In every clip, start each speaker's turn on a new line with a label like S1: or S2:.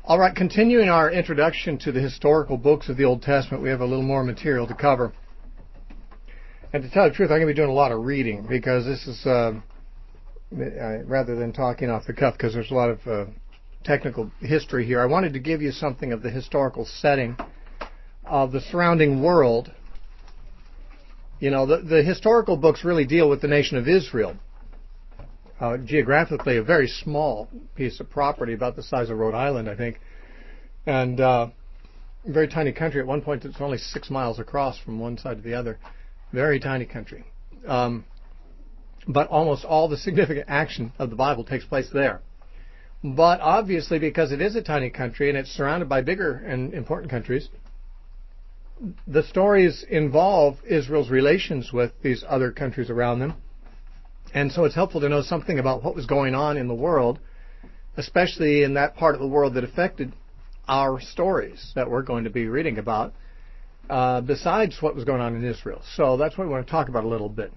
S1: All right, continuing our introduction to the historical books of the Old Testament, we have a little more material to cover. And to tell you the truth, I'm going to be doing a lot of reading because this is, rather than talking off the cuff, because there's a lot of technical history here. I wanted to give you something of the historical setting of the surrounding world. You know, the historical books really deal with the nation of Israel. Geographically, a very small piece of property, about the size of Rhode Island, I think. And a very tiny country. At one point, it's only 6 miles across from one side to the other. Very tiny country. But almost all the significant action of the Bible takes place there. But obviously, because it is a tiny country and it's surrounded by bigger and important countries, the stories involve Israel's relations with these other countries around them. And so it's helpful to know something about what was going on in the world, especially in that part of the world that affected our stories that we're going to be reading about, besides what was going on in Israel. So that's what we want to talk about a little bit.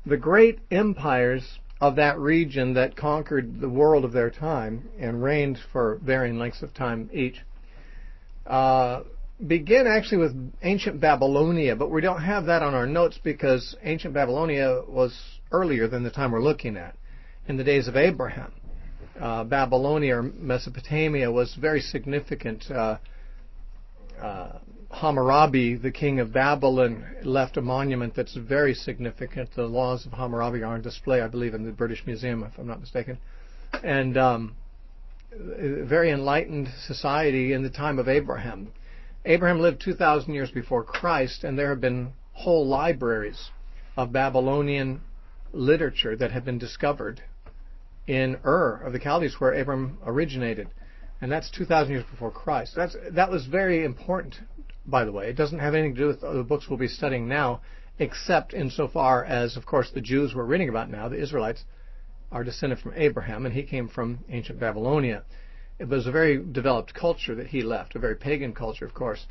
S1: The great empires of that region that conquered the world of their time and reigned for varying lengths of time each begin actually with ancient Babylonia, but we don't have that on our notes because ancient Babylonia was earlier than the time we're looking at, in the days of Abraham. Babylonia, or Mesopotamia, was very significant. Hammurabi, the king of Babylon, left a monument that's very significant. The laws of Hammurabi are on display, I believe, in the British Museum, if I'm not mistaken. And a very enlightened society in the time of Abraham. Abraham lived 2,000 years before Christ, and there have been whole libraries of Babylonian literature that have been discovered in Ur of the Chaldees, where Abraham originated. And that's 2,000 years before Christ. That was very important, by the way. It doesn't have anything to do with the books we'll be studying now, except insofar as, of course, the Jews we're reading about now, the Israelites, are descended from Abraham, and he came from ancient Babylonia. It was a very developed culture that he left, a very pagan culture, of course.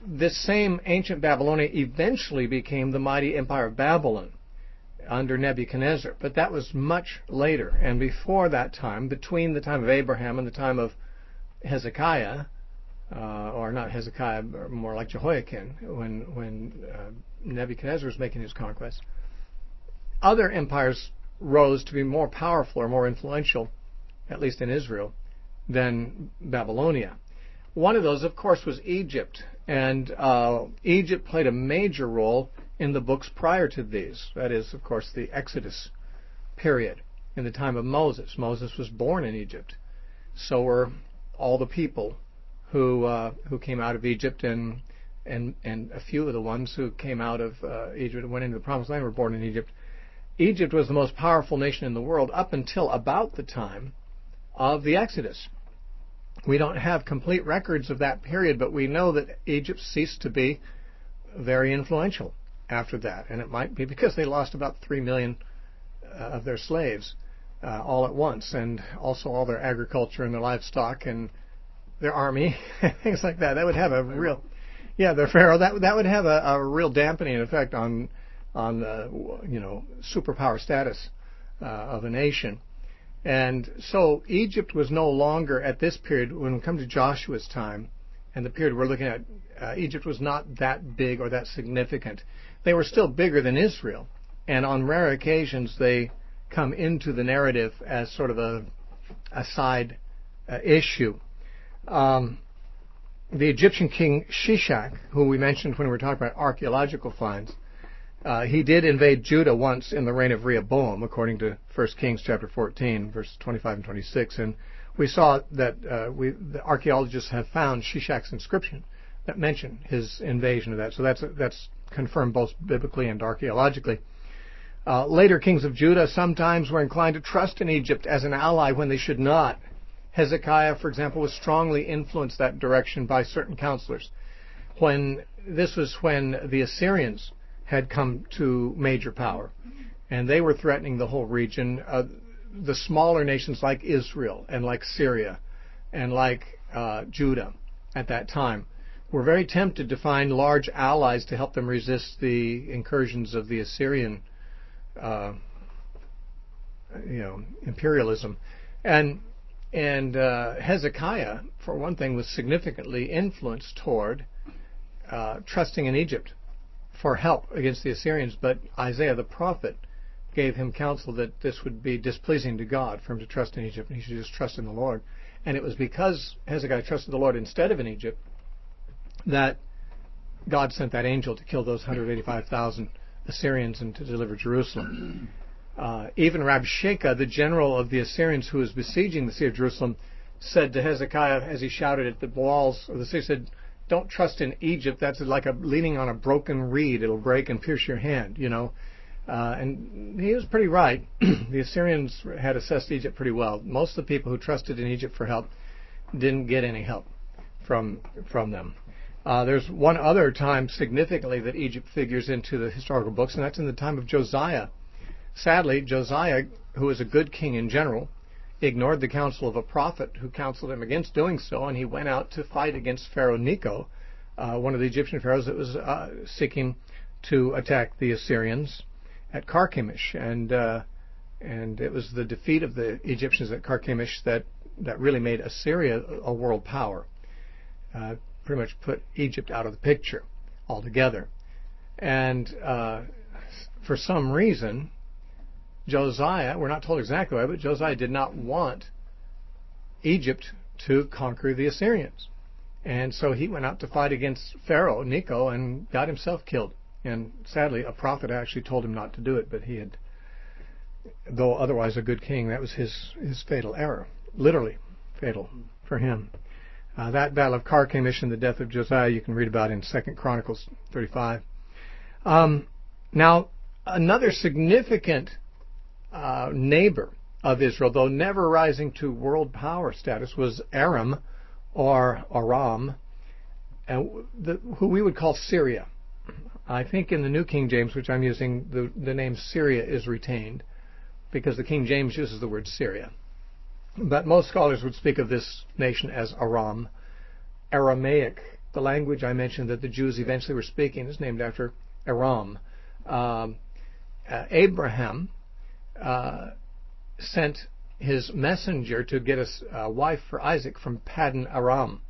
S1: This same ancient Babylonia eventually became the mighty empire of Babylon under Nebuchadnezzar, but that was much later. And before that time, between the time of Abraham and the time of Hezekiah, or not Hezekiah, more like Jehoiakim, when Nebuchadnezzar was making his conquest, other empires rose to be more powerful or more influential, at least in Israel, than Babylonia. One of those, of course, was Egypt, and Egypt played a major role in the books prior to these. That is, of course, the Exodus period in the time of Moses. Moses was born in Egypt. So were all the people who came out of Egypt, and a few of the ones who came out of Egypt and went into the Promised Land were born in Egypt. Egypt was the most powerful nation in the world up until about the time of the Exodus. We don't have complete records of that period, but we know that Egypt ceased to be very influential after that. And it might be because they lost about 3 million of their slaves all at once, and also all their agriculture and their livestock and their army, things like that. That would have a real, their pharaoh. That would have a real dampening effect on the superpower status of a nation. And so Egypt was no longer, at this period, when we come to Joshua's time, and the period we're looking at, Egypt was not that big or that significant. They were still bigger than Israel, and on rare occasions they come into the narrative as sort of a side issue. The Egyptian king Shishak, who we mentioned when we were talking about archaeological finds, he did invade Judah once in the reign of Rehoboam, according to 1 Kings chapter 14, verses 25 and 26. And we saw that the archaeologists have found Shishak's inscription that mention his invasion of that. So that's confirmed both biblically and archaeologically. Later kings of Judah sometimes were inclined to trust in Egypt as an ally when they should not. Hezekiah, for example, was strongly influenced that direction by certain counselors. This was when the Assyrians had come to major power, and they were threatening the whole region. The smaller nations like Israel and like Syria and like Judah at that time were very tempted to find large allies to help them resist the incursions of the Assyrian imperialism. And And Hezekiah, for one thing, was significantly influenced toward trusting in Egypt for help against the Assyrians. But Isaiah the prophet gave him counsel that this would be displeasing to God for him to trust in Egypt, and he should just trust in the Lord. And it was because Hezekiah trusted the Lord instead of in Egypt that God sent that angel to kill those 185,000 Assyrians and to deliver Jerusalem. Even Rabshakeh, the general of the Assyrians who was besieging the city of Jerusalem, said to Hezekiah as he shouted at the walls of the city, said, "Don't trust in Egypt. That's like leaning on a broken reed. It'll break and pierce your hand," And he was pretty right. The Assyrians had assessed Egypt pretty well. Most of the people who trusted in Egypt for help didn't get any help from them. There's one other time significantly that Egypt figures into the historical books, and that's in the time of Josiah. Sadly, Josiah, who was a good king in general, ignored the counsel of a prophet who counseled him against doing so, and he went out to fight against Pharaoh Necho, one of the Egyptian pharaohs that was seeking to attack the Assyrians at Carchemish, and it was the defeat of the Egyptians at Carchemish that really made Assyria a world power. Pretty much put Egypt out of the picture altogether. And for some reason, Josiah, we're not told exactly why, but Josiah did not want Egypt to conquer the Assyrians. And so he went out to fight against Pharaoh Necho and got himself killed. And sadly, a prophet actually told him not to do it, but he had, though otherwise a good king, that was his fatal error. Literally fatal for him. That battle of Carchemish and the death of Josiah you can read about in 2 Chronicles 35. Now, another significant neighbor of Israel, though never rising to world power status, was Arum, or Aram, who we would call Syria. I think in the New King James, which I'm using, the name Syria is retained, because the King James uses the word Syria. But most scholars would speak of this nation as Aram. Aramaic, the language I mentioned that the Jews eventually were speaking, is named after Aram. Abraham sent his messenger to get a wife for Isaac from Paddan Aram,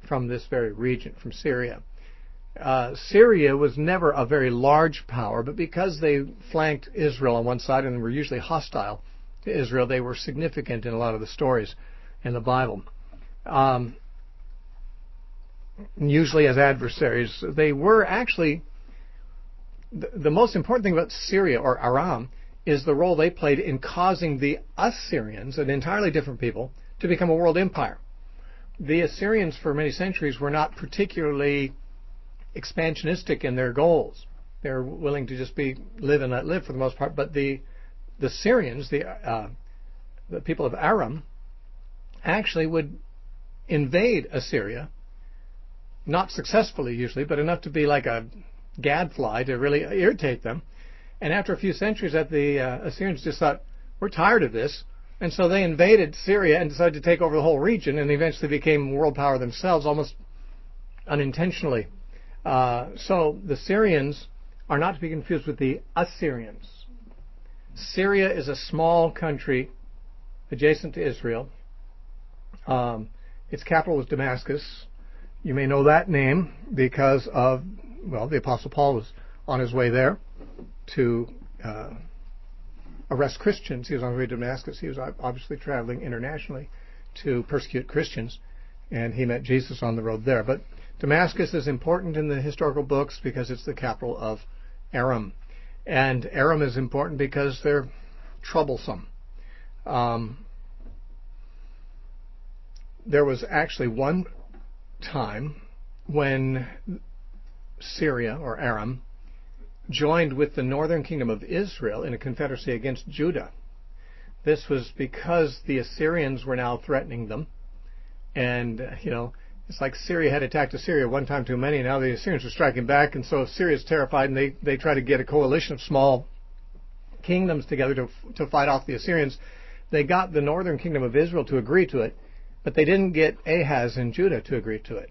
S1: from this very region, from Syria. Syria was never a very large power, but because they flanked Israel on one side and were usually hostile to Israel, they were significant in a lot of the stories in the Bible. Usually as adversaries. They were actually, the most important thing about Syria, or Aram, is the role they played in causing the Assyrians, an entirely different people, to become a world empire. The Assyrians for many centuries were not particularly expansionistic in their goals. They were willing to just live and let live for the most part, but the Syrians, the people of Aram, actually would invade Assyria, not successfully usually, but enough to be like a gadfly to really irritate them. And after a few centuries, the Assyrians just thought, we're tired of this, and so they invaded Syria and decided to take over the whole region, and eventually became world power themselves, almost unintentionally. So the Syrians are not to be confused with the Assyrians. Syria is a small country adjacent to Israel. Its capital was Damascus. You may know that name because of, the Apostle Paul was on his way there to arrest Christians. He was on his way to Damascus. He was obviously traveling internationally to persecute Christians, and he met Jesus on the road there. But Damascus is important in the historical books because it's the capital of Aram. And Aram is important because they're troublesome. There was actually one time when Syria, or Aram, joined with the northern kingdom of Israel in a confederacy against Judah. This was because the Assyrians were now threatening them. And, it's like Syria had attacked Assyria one time too many, and now the Assyrians were striking back, and so Syria's terrified, and they try to get a coalition of small kingdoms together to fight off the Assyrians. They got the northern kingdom of Israel to agree to it, but they didn't get Ahaz and Judah to agree to it.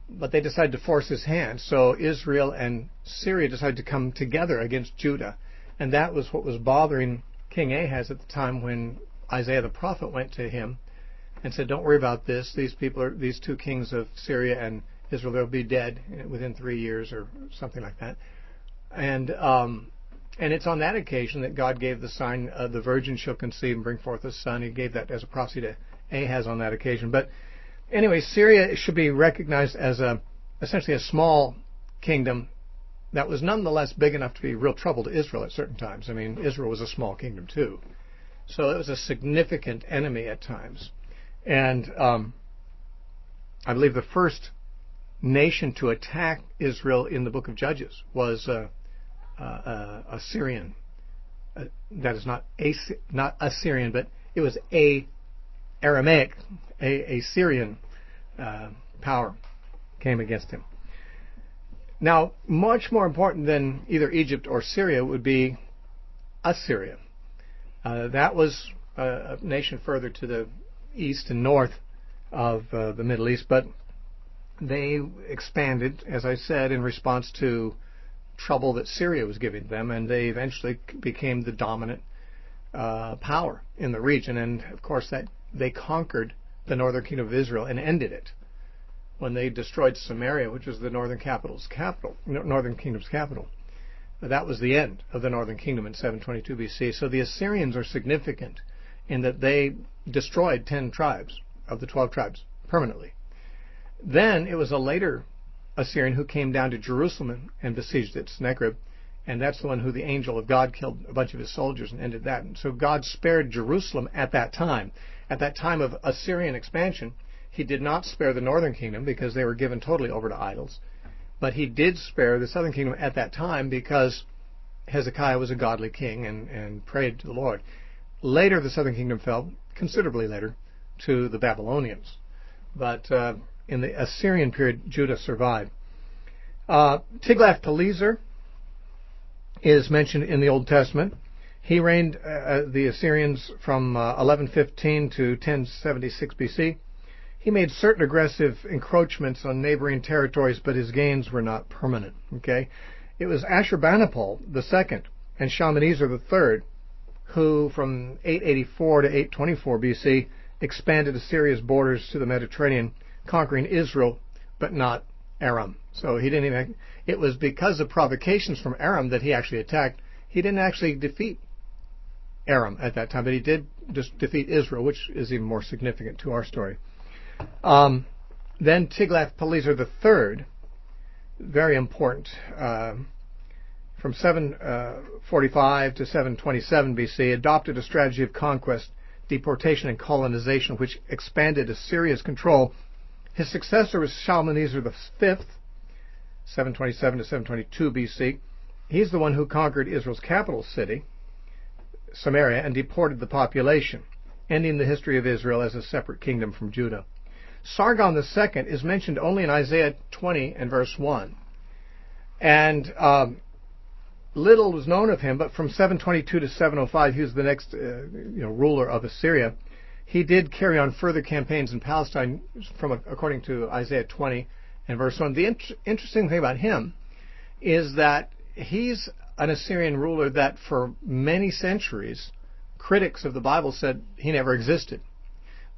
S1: But they decided to force his hand, so Israel and Syria decided to come together against Judah, and that was what was bothering King Ahaz at the time when Isaiah the prophet went to him and said, "Don't worry about this. These two kings of Syria and Israel, they'll be dead within 3 years," or something like that. And it's on that occasion that God gave the sign, "The virgin shall conceive and bring forth a son." He gave that as a prophecy to Ahaz on that occasion. But anyway, Syria should be recognized as essentially a small kingdom that was nonetheless big enough to be real trouble to Israel at certain times. I mean, Israel was a small kingdom too. So it was a significant enemy at times. And I believe the first nation to attack Israel in the book of Judges was Assyrian. That is not Assyrian, but it was Aramaic, a Syrian power came against him. Now, much more important than either Egypt or Syria would be Assyria. That was a nation further to the east and north of the Middle East, but they expanded, as I said, in response to trouble that Syria was giving them, and they eventually became the dominant power in the region. And of course, that they conquered the northern kingdom of Israel and ended it when they destroyed Samaria, which was the northern kingdom's capital. That was the end of the northern kingdom in 722 BC. So the Assyrians are significant in that they destroyed 10 tribes of the 12 tribes permanently. Then it was a later Assyrian who came down to Jerusalem and besieged it, Sennacherib, and that's the one who the angel of God killed a bunch of his soldiers and ended that. And so God spared Jerusalem at that time. At that time of Assyrian expansion, he did not spare the northern kingdom because they were given totally over to idols. But he did spare the southern kingdom at that time because Hezekiah was a godly king and prayed to the Lord. Later, the southern kingdom fell, considerably later, to the Babylonians. But in the Assyrian period, Judah survived. Tiglath-Pileser is mentioned in the Old Testament. He reigned the Assyrians from 1115 to 1076 BC. He made certain aggressive encroachments on neighboring territories, but his gains were not permanent. Okay, it was Ashurbanipal II and Shalmaneser III who, from 884 to 824 BC, expanded Assyria's borders to the Mediterranean, conquering Israel, but not Arum. So he didn't even. It was because of provocations from Arum that he actually attacked. He didn't actually defeat Arum at that time, but he did just defeat Israel, which is even more significant to our story. Then Tiglath-Pileser III, very important, from 745 to 727 BC, adopted a strategy of conquest, deportation, and colonization, which expanded Assyria's control. His successor was Shalmaneser V, 727 to 722 BC. He's the one who conquered Israel's capital city, Samaria, and deported the population, ending the history of Israel as a separate kingdom from Judah. Sargon II is mentioned only in Isaiah 20 and verse 1. And little was known of him, but from 722 to 705, he was the next ruler of Assyria. He did carry on further campaigns in Palestine, according to Isaiah 20 and verse 1. The interesting thing about him is that he's an Assyrian ruler that for many centuries, critics of the Bible said he never existed.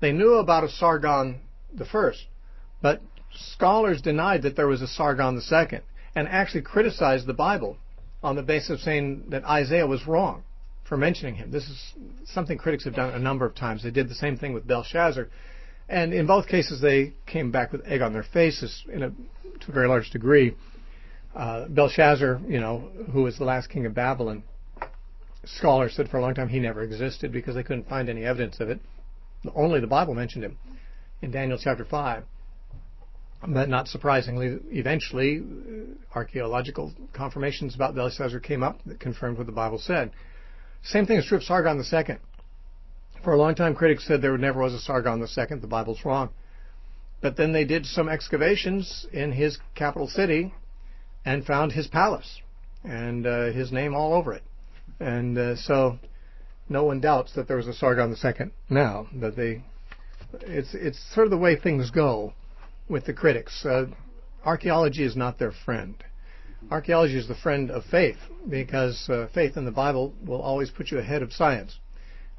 S1: They knew about a Sargon I, but scholars denied that there was a Sargon II and actually criticized the Bible on the basis of saying that Isaiah was wrong for mentioning him. This is something critics have done a number of times. They did the same thing with Belshazzar, and in both cases they came back with egg on their faces to a very large degree. Belshazzar, who was the last king of Babylon, scholars said for a long time he never existed because they couldn't find any evidence of it. Only the Bible mentioned him in Daniel chapter 5. But not surprisingly, eventually, archaeological confirmations about Belshazzar came up that confirmed what the Bible said. Same thing is true of Sargon II. For a long time, critics said there never was a Sargon II. The Bible's wrong. But then they did some excavations in his capital city and found his palace and his name all over it. And so no one doubts that there was a Sargon II now. But it's sort of the way things go with the critics. Archaeology is not their friend. Archaeology is the friend of faith because faith in the Bible will always put you ahead of science.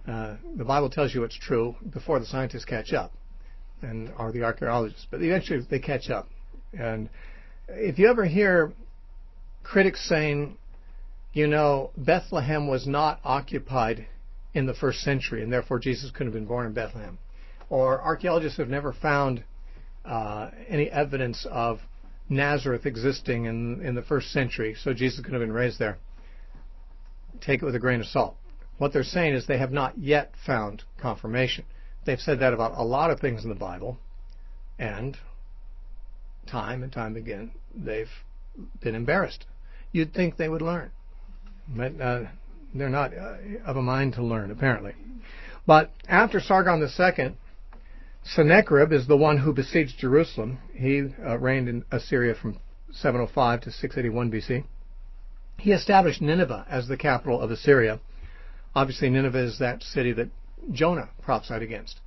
S1: The Bible tells you it's true before the scientists catch up, or the archaeologists. But eventually they catch up. And if you ever hear critics saying, Bethlehem was not occupied in the first century, and therefore Jesus couldn't have been born in Bethlehem, or archaeologists have never found any evidence of Nazareth existing in the first century, so Jesus could have been raised there, take it with a grain of salt. What they're saying is they have not yet found confirmation. They've said that about a lot of things in the Bible, and time and time again, they've been embarrassed. You'd think they would learn, but they're not of a mind to learn, apparently. But after Sargon II, Sennacherib is the one who besieged Jerusalem. He reigned in Assyria from 705 to 681 BC. He established Nineveh as the capital of Assyria. Obviously, Nineveh is that city that Jonah prophesied against.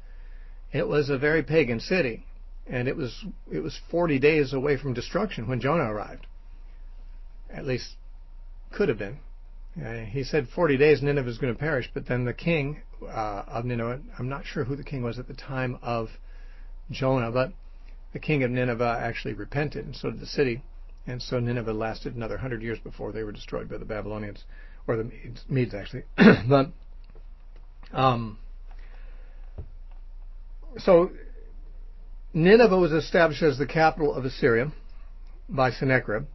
S1: It was a very pagan city, and it was 40 days away from destruction when Jonah arrived. At least, could have been. He said 40 days Nineveh is going to perish, but then the king of Nineveh, I'm not sure who the king was at the time of Jonah, but the king of Nineveh actually repented, and so did the city. And so Nineveh lasted another 100 years before they were destroyed by the Babylonians, or the Medes actually. But so Nineveh was established as the capital of Assyria by Sennacherib,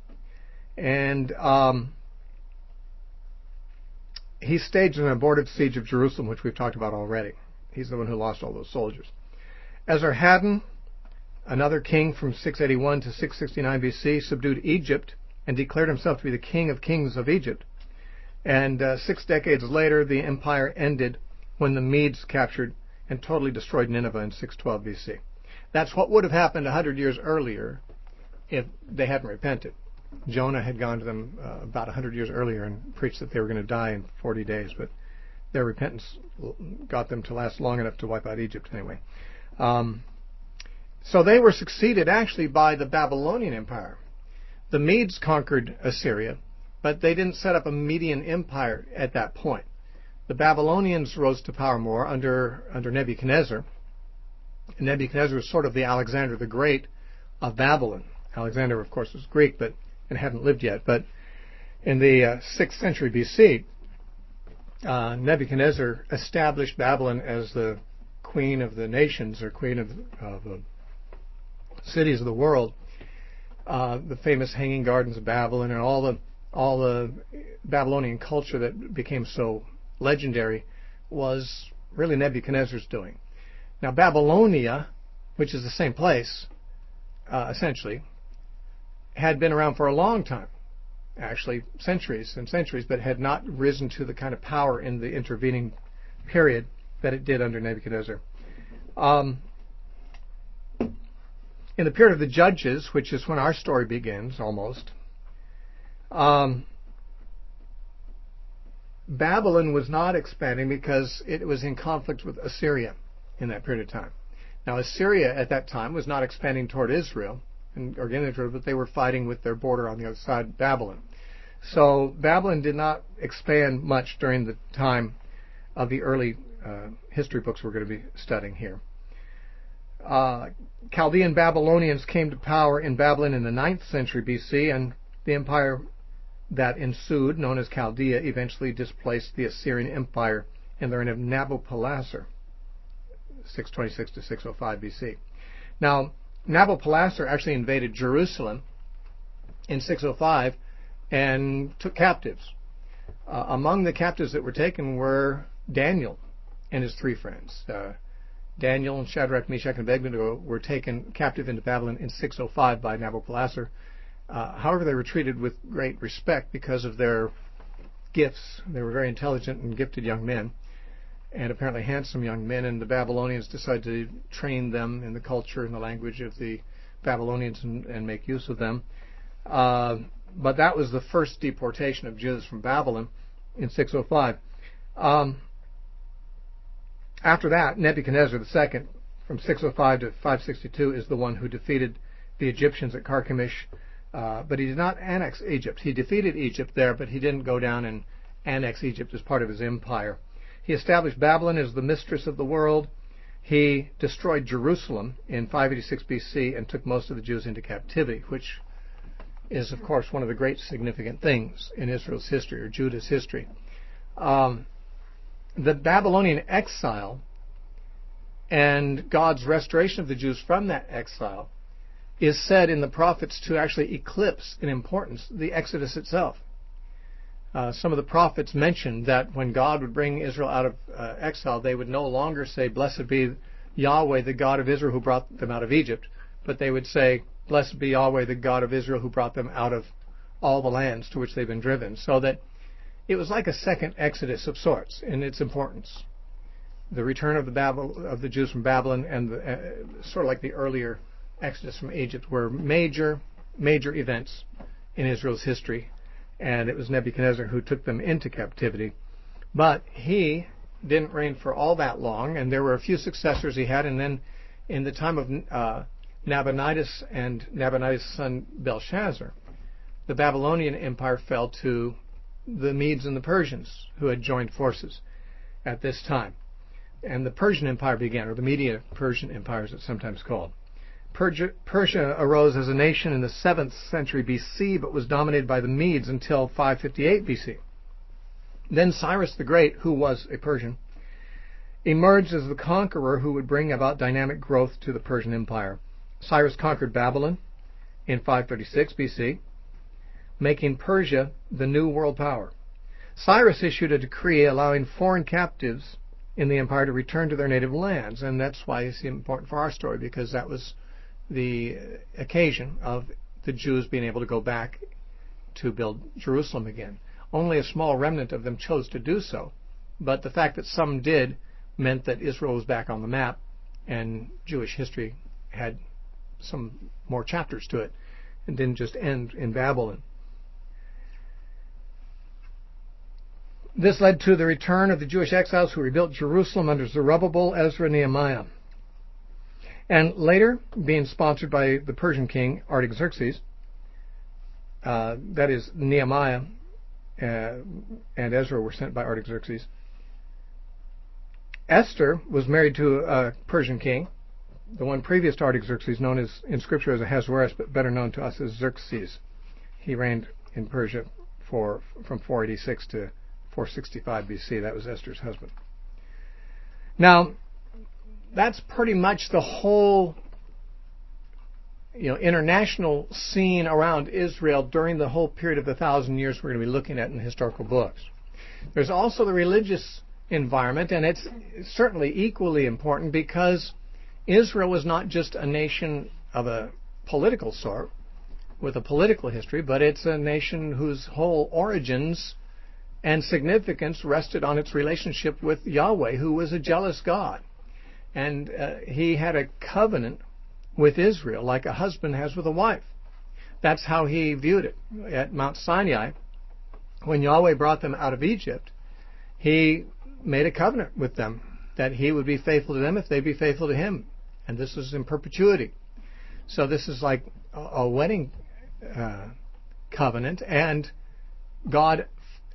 S1: and he staged an abortive siege of Jerusalem, which we've talked about already. He's the one who lost all those soldiers. Esarhaddon, another king from 681 to 669 BC, subdued Egypt and declared himself to be the king of kings of Egypt. And 6 decades later, the empire ended when the Medes captured and totally destroyed Nineveh in 612 BC. That's what would have happened 100 years earlier if they hadn't repented. Jonah had gone to them about 100 years earlier and preached that they were going to die in 40 days, but their repentance got them to last long enough to wipe out Egypt anyway. So they were succeeded actually by the Babylonian Empire. The Medes conquered Assyria, but they didn't set up a Median empire at that point. The Babylonians rose to power more under Nebuchadnezzar. Nebuchadnezzar was sort of the Alexander the Great of Babylon. Alexander, of course, was Greek, and hadn't lived yet. But in the 6th century BC, Nebuchadnezzar established Babylon as the queen of the nations, or queen of the cities of the world. The famous Hanging Gardens of Babylon and all the Babylonian culture that became so legendary was really Nebuchadnezzar's doing. Now, Babylonia, which is the same place, essentially, had been around for a long time, actually centuries and centuries, but had not risen to the kind of power in the intervening period that it did under Nebuchadnezzar. In the period of the Judges, which is when our story begins, almost, Babylon was not expanding because it was in conflict with Assyria in that period of time. Now, Assyria at that time was not expanding toward Israel, but they were fighting with their border on the other side, Babylon. So Babylon did not expand much during the time of the early history books we're going to be studying here. Chaldean Babylonians came to power in Babylon in the 9th century BC, and the empire that ensued, known as Chaldea, eventually displaced the Assyrian Empire in the reign of Nabopolassar, 626 to 605 BC. Now, Nabopolassar actually invaded Jerusalem in 605 and took captives. Among the captives that were taken were Daniel and his 3 friends. Daniel and Shadrach, Meshach, and Abednego were taken captive into Babylon in 605 by Nabopolassar. However, they were treated with great respect because of their gifts. They were very intelligent and gifted young men, and apparently handsome young men, and the Babylonians decided to train them in the culture and the language of the Babylonians and make use of them. But that was the first deportation of Jews from Babylon in 605. After that, Nebuchadnezzar II, from 605 to 562, is the one who defeated the Egyptians at Carchemish, but he did not annex Egypt. He defeated Egypt there, but he didn't go down and annex Egypt as part of his empire. He established Babylon as the mistress of the world. He destroyed Jerusalem in 586 BC and took most of the Jews into captivity, which is, of course, one of the great significant things in Israel's history, or Judah's history. The Babylonian exile and God's restoration of the Jews from that exile is said in the prophets to actually eclipse in importance the Exodus itself. Some of the prophets mentioned that when God would bring Israel out of exile, they would no longer say, "Blessed be Yahweh, the God of Israel who brought them out of Egypt," but they would say, "Blessed be Yahweh, the God of Israel who brought them out of all the lands to which they've been driven." So that it was like a second Exodus of sorts in its importance. The return of the Jews from Babylon and sort of like the earlier Exodus from Egypt were major events in Israel's history. And it was Nebuchadnezzar who took them into captivity. But he didn't reign for all that long, and there were a few successors he had, and then in the time of Nabonidus and Nabonidus' son Belshazzar, the Babylonian Empire fell to the Medes and the Persians, who had joined forces at this time. And the Persian Empire began, or the Medo-Persian Empire as it's sometimes called. Persia arose as a nation in the 7th century BC, but was dominated by the Medes until 558 BC. Then Cyrus the Great, who was a Persian, emerged as the conqueror who would bring about dynamic growth to the Persian Empire. Cyrus conquered Babylon in 536 BC, making Persia the new world power. Cyrus issued a decree allowing foreign captives in the empire to return to their native lands, and that's why it's important for our story, because that was the occasion of the Jews being able to go back to build Jerusalem again. Only a small remnant of them chose to do so, but the fact that some did meant that Israel was back on the map, and Jewish history had some more chapters to it and didn't just end in Babylon. This led to the return of the Jewish exiles who rebuilt Jerusalem under Zerubbabel, Ezra, and Nehemiah. And later, being sponsored by the Persian king Artaxerxes, that is, Nehemiah and Ezra were sent by Artaxerxes. Esther was married to a Persian king, the one previous to Artaxerxes, known as in Scripture as Ahasuerus, but better known to us as Xerxes. He reigned in Persia from 486 to 465 BC. That was Esther's husband. Now, that's pretty much the whole international scene around Israel during the whole period of the 1,000 years we're going to be looking at in the historical books. There's also the religious environment, and it's certainly equally important because Israel was not just a nation of a political sort with a political history, but it's a nation whose whole origins and significance rested on its relationship with Yahweh, who was a jealous God. And he had a covenant with Israel like a husband has with a wife. That's how he viewed it. At Mount Sinai, when Yahweh brought them out of Egypt, he made a covenant with them that he would be faithful to them if they'd be faithful to him. And this was in perpetuity. So this is like a wedding covenant. And God,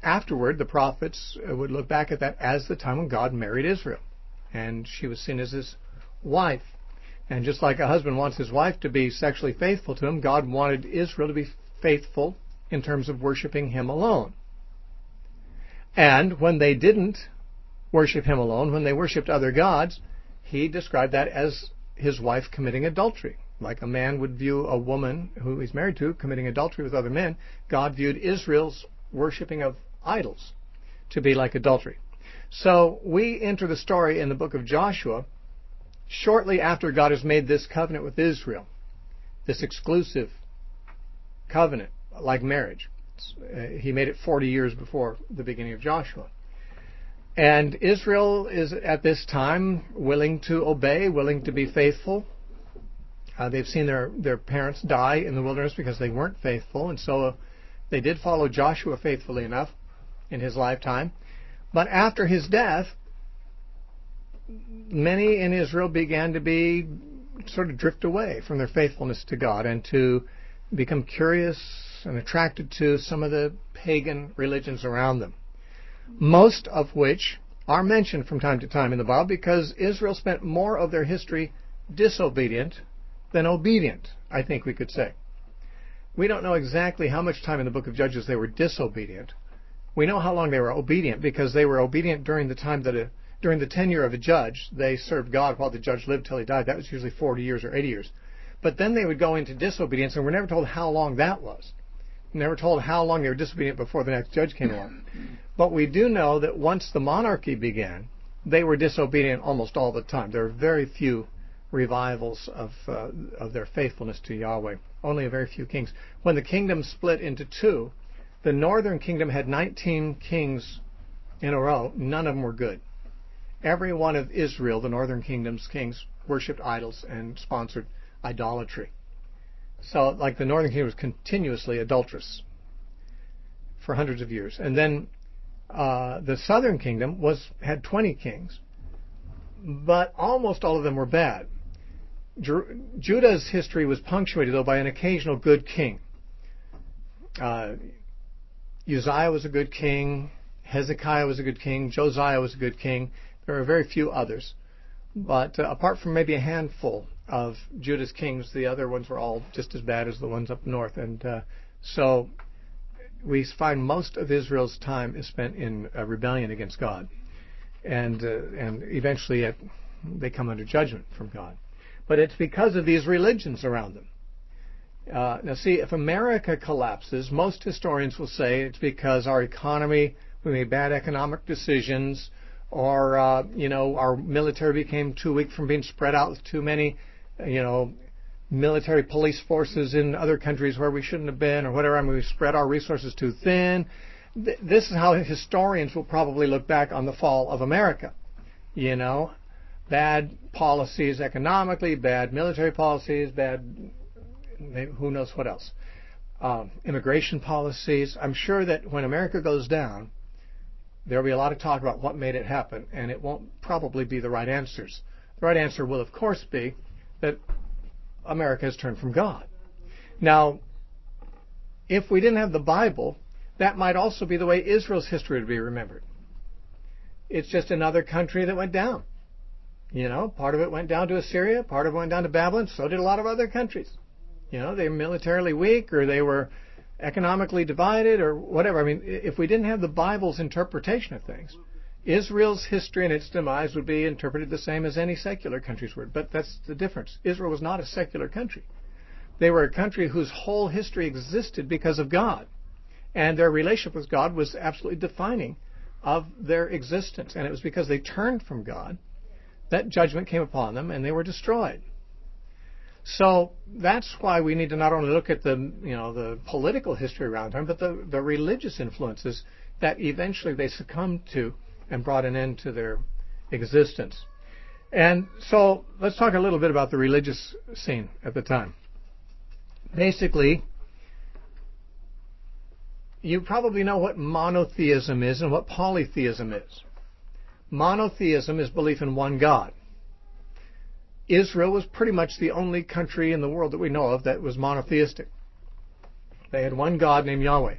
S1: afterward, the prophets would look back at that as the time when God married Israel. And she was seen as his wife. And just like a husband wants his wife to be sexually faithful to him, God wanted Israel to be faithful in terms of worshiping him alone. And when they didn't worship him alone, when they worshipped other gods, he described that as his wife committing adultery. Like a man would view a woman who he's married to committing adultery with other men, God viewed Israel's worshiping of idols to be like adultery. So we enter the story in the book of Joshua shortly after God has made this covenant with Israel, this exclusive covenant, like marriage. He made it 40 years before the beginning of Joshua. And Israel is at this time willing to obey, willing to be faithful. They've seen their parents die in the wilderness because they weren't faithful, and so they did follow Joshua faithfully enough in his lifetime. But after his death, many in Israel began to sort of drift away from their faithfulness to God and to become curious and attracted to some of the pagan religions around them, most of which are mentioned from time to time in the Bible because Israel spent more of their history disobedient than obedient, I think we could say. We don't know exactly how much time in the book of Judges they were disobedient. We know how long they were obedient because they were obedient during the time that during the tenure of a judge. They served God while the judge lived till he died. That was usually 40 years or 80 years. But then they would go into disobedience, and we're never told how long that was. Never told how long they were disobedient before the next judge came along. But we do know that once the monarchy began, they were disobedient almost all the time. There are very few revivals of their faithfulness to Yahweh. Only a very few kings. When the kingdom split into two, the northern kingdom had 19 kings in a row. None of them were good. Every one of Israel, the northern kingdom's kings, worshipped idols and sponsored idolatry. So, like, the northern kingdom was continuously adulterous for hundreds of years. And then the southern kingdom had 20 kings, but almost all of them were bad. Judah's history was punctuated, though, by an occasional good king. Uzziah was a good king. Hezekiah was a good king. Josiah was a good king. There were very few others. But apart from maybe a handful of Judah's kings, the other ones were all just as bad as the ones up north. And so we find most of Israel's time is spent in rebellion against God. And eventually they come under judgment from God. But it's because of these religions around them. Now see, if America collapses, most historians will say it's because our economy, we made bad economic decisions, or our military became too weak from being spread out with too many, military police forces in other countries where we shouldn't have been, or whatever. I mean, we spread our resources too thin. This is how historians will probably look back on the fall of America. Bad policies economically, bad military policies, bad, who knows what else. Immigration policies. I'm sure that when America goes down, there will be a lot of talk about what made it happen, and it won't probably be the right answers. The right answer will, of course, be that America has turned from God. Now, if we didn't have the Bible, that might also be the way Israel's history would be remembered. It's just another country that went down. Part of it went down to Assyria, part of it went down to Babylon, so did a lot of other countries. They were militarily weak, or they were economically divided, or whatever. I mean, if we didn't have the Bible's interpretation of things, Israel's history and its demise would be interpreted the same as any secular country's would. But that's the difference. Israel was not a secular country. They were a country whose whole history existed because of God. And their relationship with God was absolutely defining of their existence. And it was because they turned from God that judgment came upon them and they were destroyed. So that's why we need to not only look at the political history around time, but the religious influences that eventually they succumbed to and brought an end to their existence. And so let's talk a little bit about the religious scene at the time. Basically, you probably know what monotheism is and what polytheism is. Monotheism is belief in one God. Israel was pretty much the only country in the world that we know of that was monotheistic. They had one God named Yahweh.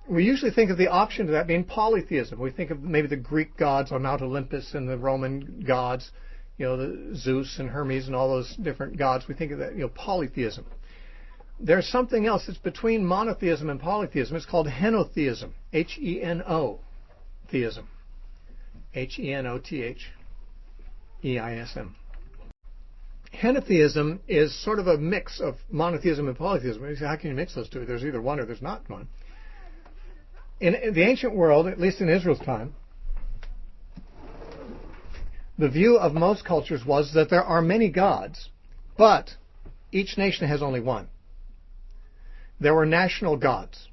S1: We usually think of the option to that being polytheism. We think of maybe the Greek gods on Mount Olympus and the Roman gods, the Zeus and Hermes and all those different gods. We think of that, polytheism. There's something else that's between monotheism and polytheism. It's called henotheism. H-E-N-O theism. H-E-N-O-T-H-E-I-S-M. Henotheism is sort of a mix of monotheism and polytheism. You say, how can you mix those two? There's either one or there's not one. In the ancient world, at least in Israel's time, the view of most cultures was that there are many gods, but each nation has only one. There were national gods.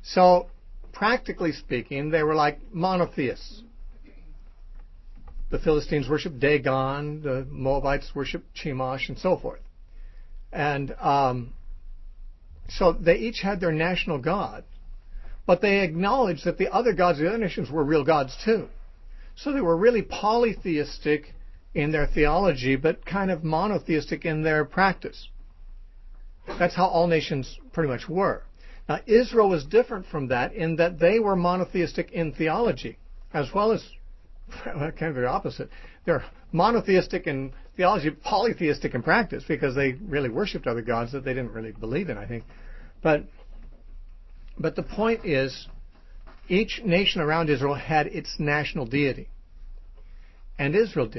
S1: So, practically speaking, they were like monotheists. The Philistines worshipped Dagon, the Moabites worshipped Chimash, and so forth. And so they each had their national god, but they acknowledged that the other gods of the other nations were real gods too. So they were really polytheistic in their theology, but kind of monotheistic in their practice. That's how all nations pretty much were. Now, Israel was different from that in that they were monotheistic in theology. as well as kind of the opposite. They're monotheistic in theology, polytheistic in practice, because they really worshipped other gods that they didn't really believe in, I think. But the point is, each nation around Israel had its national deity. And Israel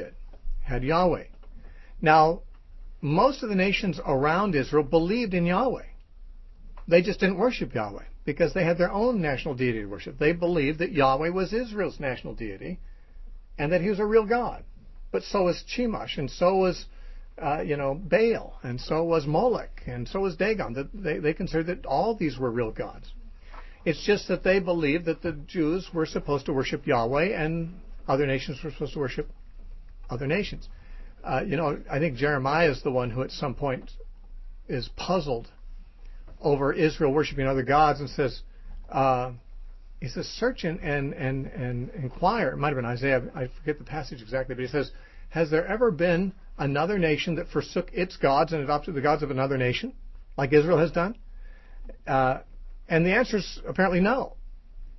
S1: had Yahweh. Now, most of the nations around Israel believed in Yahweh. They just didn't worship Yahweh because they had their own national deity to worship. They believed that Yahweh was Israel's national deity and that he was a real God. But so was Chimash, and so was Baal, and so was Molech, and so was Dagon. They considered that all these were real gods. It's just that they believed that the Jews were supposed to worship Yahweh and other nations were supposed to worship other nations. I think Jeremiah is the one who at some point is puzzled over Israel worshiping other gods and says, he says, search and inquire. It might have been Isaiah. I forget the passage exactly, but he says, has there ever been another nation that forsook its gods and adopted the gods of another nation, like Israel has done? And the answer is apparently no.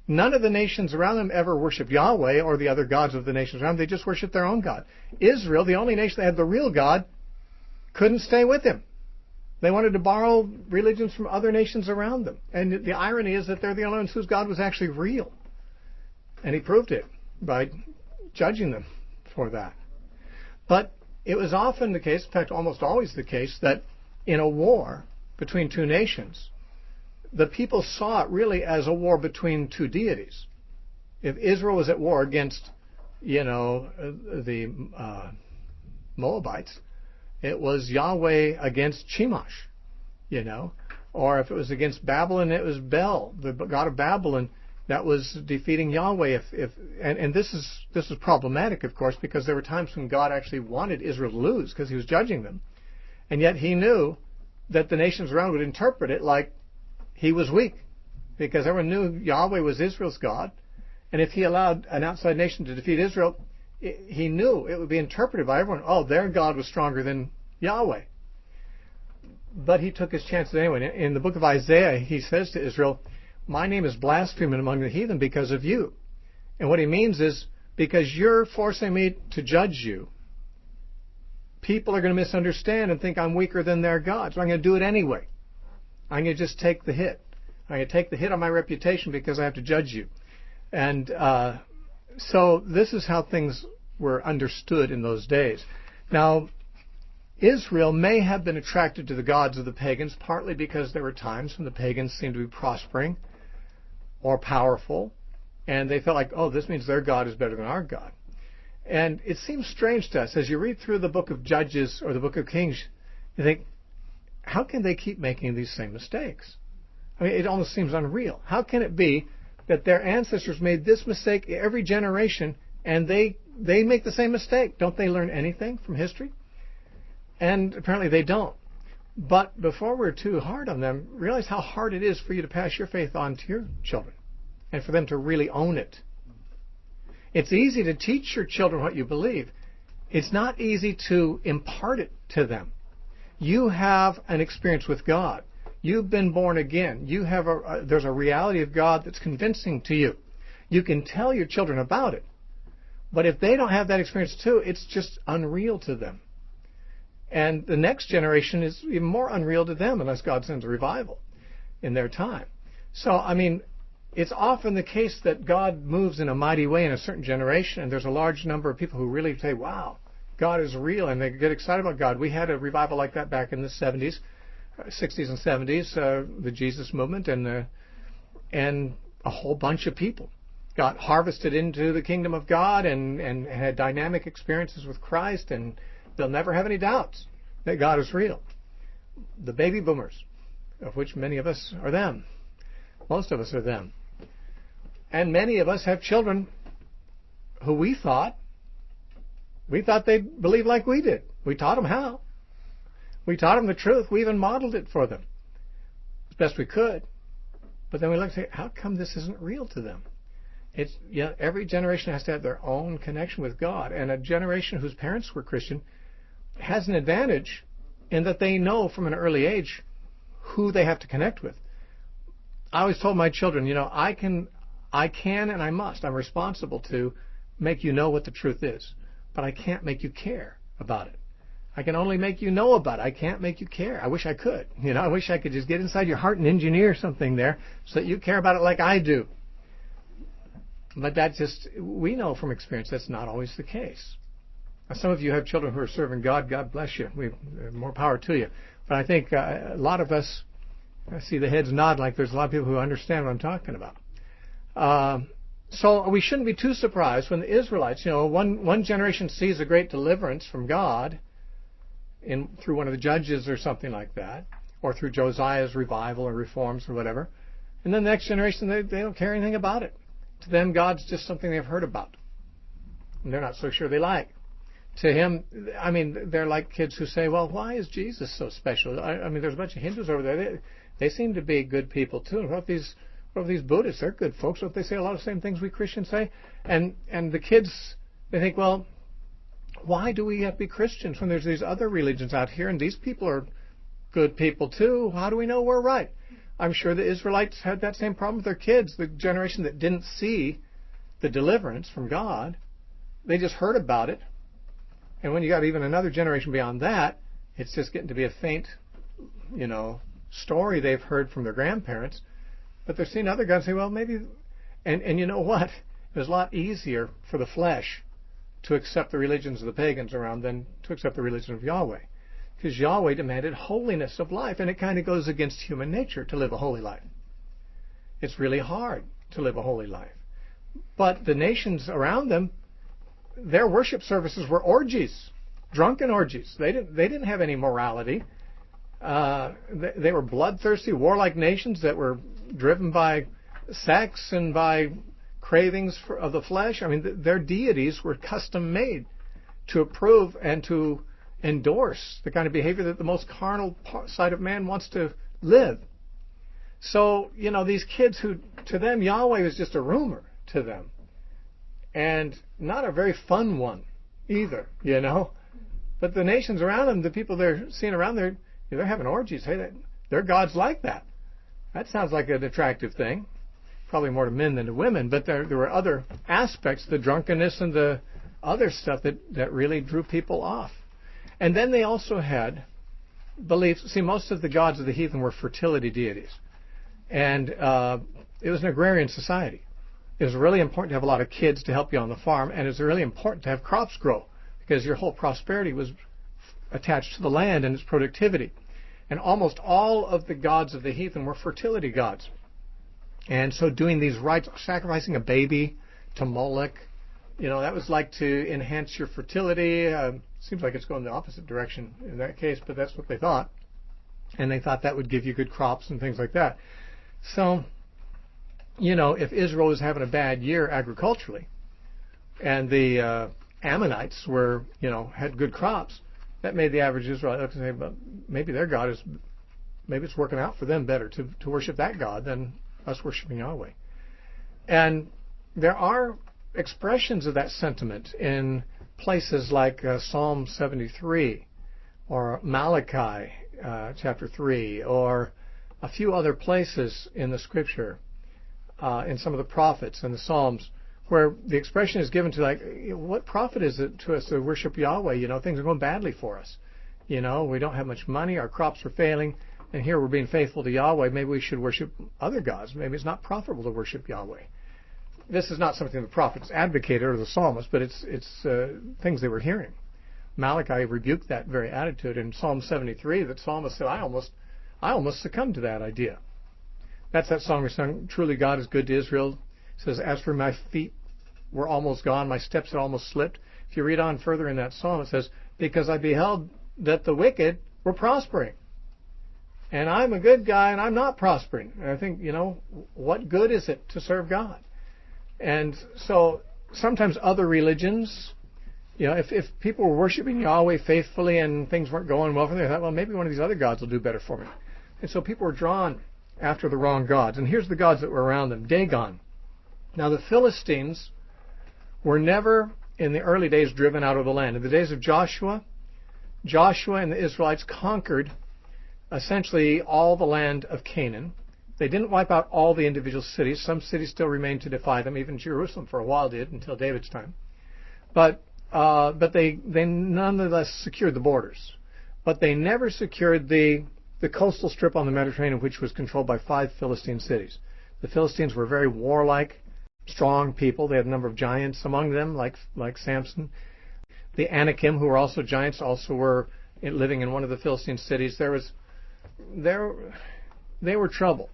S1: None of the nations around them ever worshiped Yahweh or the other gods of the nations around them. They just worshiped their own God. Israel, the only nation that had the real God, couldn't stay with him. They wanted to borrow religions from other nations around them. And the irony is that they're the only ones whose God was actually real. And he proved it by judging them for that. But it was often the case, in fact almost always the case, that in a war between two nations, the people saw it really as a war between two deities. If Israel was at war against, the Moabites, it was Yahweh against Chimash, or if it was against Babylon, it was Bel, the god of Babylon, that was defeating Yahweh. And this is problematic, of course, because there were times when God actually wanted Israel to lose because he was judging them, and yet he knew that the nations around would interpret it like he was weak, because everyone knew Yahweh was Israel's God, and if he allowed an outside nation to defeat Israel, he knew it would be interpreted by everyone, oh, their God was stronger than Yahweh. But he took his chances anyway. In the book of Isaiah, he says to Israel, my name is blasphemed among the heathen because of you. And what he means is, because you're forcing me to judge you, people are going to misunderstand and think I'm weaker than their God, so I'm going to do it anyway. I'm going to just take the hit. I'm going to take the hit on my reputation because I have to judge you. And so this is how things were understood in those days. Now, Israel may have been attracted to the gods of the pagans, partly because there were times when the pagans seemed to be prospering or powerful, and they felt like, oh, this means their God is better than our God. And it seems strange to us, as you read through the book of Judges or the book of Kings, you think, how can they keep making these same mistakes? I mean, it almost seems unreal. How can it be that their ancestors made this mistake every generation, and they make the same mistake? Don't they learn anything from history? And apparently they don't. But before we're too hard on them, realize how hard it is for you to pass your faith on to your children and for them to really own it. It's easy to teach your children what you believe. It's not easy to impart it to them. You have an experience with God. You've been born again. You have there's a reality of God that's convincing to you. You can tell your children about it. But if they don't have that experience too, it's just unreal to them. And the next generation is even more unreal to them unless God sends a revival in their time. So, I mean, it's often the case that God moves in a mighty way in a certain generation, and there's a large number of people who really say, wow, God is real, and they get excited about God. We had a revival like that back in the 60s and 70s, the Jesus movement, and a whole bunch of people got harvested into the kingdom of God and had dynamic experiences with Christ, and they'll never have any doubts that God is real. The baby boomers, of which many of us are them. Most of us are them. And many of us have children who we thought they'd believe like we did. We taught them how. We taught them the truth. We even modeled it for them as best we could. But then we look and say, how come this isn't real to them? It's, every generation has to have their own connection with God. And a generation whose parents were Christian has an advantage in that they know from an early age who they have to connect with. I always told my children, I I can and I must. I'm responsible to make you know what the truth is. But I can't make you care about it. I can only make you know about it. I can't make you care. I wish I could. I wish I could just get inside your heart and engineer something there so that you care about it like I do. But we know from experience that's not always the case. Now, some of you have children who are serving God. God bless you. More power to you. But I think a lot of us, I see the heads nod like there's a lot of people who understand what I'm talking about. So we shouldn't be too surprised when the Israelites, one generation sees a great deliverance from God through one of the judges or something like that, or through Josiah's revival or reforms or whatever. And then the next generation, they don't care anything about it. To them, God's just something they've heard about. And they're not so sure they like. To him, they're like kids who say, well, why is Jesus so special? There's a bunch of Hindus over there. They seem to be good people, too. And what if these Buddhists? They're good folks. What if they say a lot of the same things we Christians say? And the kids, they think, well, why do we have to be Christians when there's these other religions out here and these people are good people, too? How do we know we're right? I'm sure the Israelites had that same problem with their kids, the generation that didn't see the deliverance from God. They just heard about it. And when you got even another generation beyond that, it's just getting to be a faint, story they've heard from their grandparents. But they're seeing other gods say, well, maybe... And you know what? It was a lot easier for the flesh to accept the religions of the pagans around than to accept the religion of Yahweh. Because Yahweh demanded holiness of life, and it kind of goes against human nature to live a holy life. It's really hard to live a holy life. But the nations around them, their worship services were orgies, drunken orgies. They didn't have any morality. They were bloodthirsty, warlike nations that were driven by sex and by cravings of the flesh. Their deities were custom made to approve and to endorse the kind of behavior that the most carnal side of man wants to live. So, these kids who, to them, Yahweh was just a rumor to them. And not a very fun one either, But the nations around them, the people they're seeing around there, they're having orgies. Hey, their gods like that. That sounds like an attractive thing. Probably more to men than to women, but there were other aspects, the drunkenness and the other stuff that really drew people off. And then they also had beliefs. See, most of the gods of the heathen were fertility deities. And it was an agrarian society. It was really important to have a lot of kids to help you on the farm, and it was really important to have crops grow because your whole prosperity was attached to the land and its productivity. And almost all of the gods of the heathen were fertility gods. And so doing these rites, sacrificing a baby to Moloch, that was like to enhance your fertility. Seems like it's going the opposite direction in that case, but that's what they thought. And they thought that would give you good crops and things like that. So, if Israel was having a bad year agriculturally, and the Ammonites had good crops, that made the average Israelite look and say, but maybe their God maybe it's working out for them better to worship that God than us worshiping Yahweh. And there are expressions of that sentiment in places like Psalm 73 or Malachi chapter 3 or a few other places in the Scripture, in some of the prophets and the Psalms, where the expression is given to like, what profit is it to us to worship Yahweh? Things are going badly for us. We don't have much money, our crops are failing, and here we're being faithful to Yahweh. Maybe we should worship other gods. Maybe it's not profitable to worship Yahweh. This is not something the prophets advocated or the psalmists, but it's things they were hearing. Malachi rebuked that very attitude. In Psalm 73, the psalmist said, I almost succumbed to that idea. That's that song we sung, Truly God is good to Israel. It says, as for my feet were almost gone, my steps had almost slipped. If you read on further in that psalm, it says, because I beheld that the wicked were prospering. And I'm a good guy and I'm not prospering. And I think, what good is it to serve God? And so sometimes other religions, if people were worshiping Yahweh faithfully and things weren't going well for them, they thought, well, maybe one of these other gods will do better for me. And so people were drawn after the wrong gods. And here's the gods that were around them. Dagon. Now the Philistines were never in the early days driven out of the land. In the days of Joshua and the Israelites conquered essentially all the land of Canaan. They didn't wipe out all the individual cities. Some cities still remained to defy them. Even Jerusalem for a while did until David's time. But they nonetheless secured the borders. But they never secured the coastal strip on the Mediterranean, which was controlled by 5 Philistine cities. The Philistines were very warlike, strong people. They had a number of giants among them, like Samson. The Anakim, who were also giants, also were living in one of the Philistine cities. They were trouble.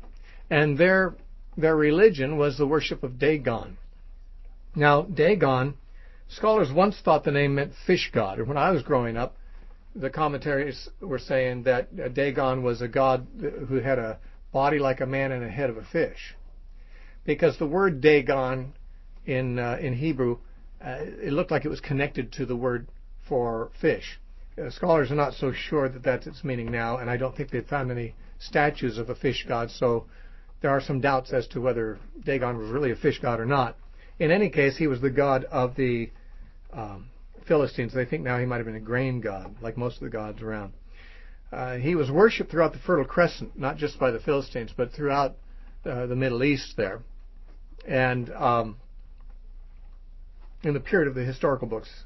S1: And their religion was the worship of Dagon. Now, Dagon, scholars once thought the name meant fish god. And when I was growing up, the commentaries were saying that Dagon was a god who had a body like a man and a head of a fish. Because the word Dagon in Hebrew, it looked like it was connected to the word for fish. Scholars are not so sure that that's its meaning now, and I don't think they've found any statues of a fish god, so there are some doubts as to whether Dagon was really a fish god or not. In any case, he was the god of the Philistines. They think now he might have been a grain god, like most of the gods around. He was worshipped throughout the Fertile Crescent, not just by the Philistines, but throughout the Middle East there. And in the period of the historical books,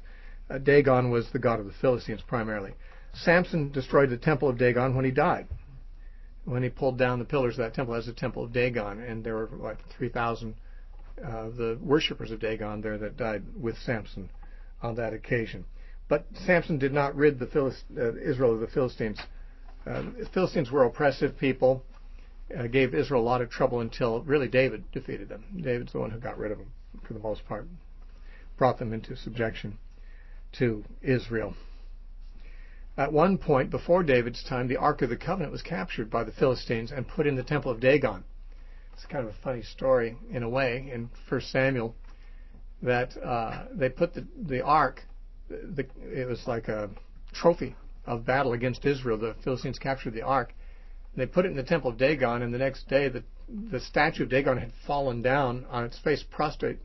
S1: Dagon was the god of the Philistines primarily. Samson destroyed the temple of Dagon when he died. When he pulled down the pillars of that temple as the temple of Dagon, and there were like 3,000 of the worshippers of Dagon there that died with Samson on that occasion. But Samson did not rid Israel of the Philistines. The Philistines were oppressive people, gave Israel a lot of trouble until really David defeated them. David's the one who got rid of them for the most part, brought them into subjection to Israel. At one point before David's time, the Ark of the Covenant was captured by the Philistines and put in the temple of Dagon. It's kind of a funny story in a way in 1 Samuel that they put the Ark, it was like a trophy of battle against Israel. The Philistines captured the Ark. They put it in the temple of Dagon, and the next day the statue of Dagon had fallen down on its face prostrate.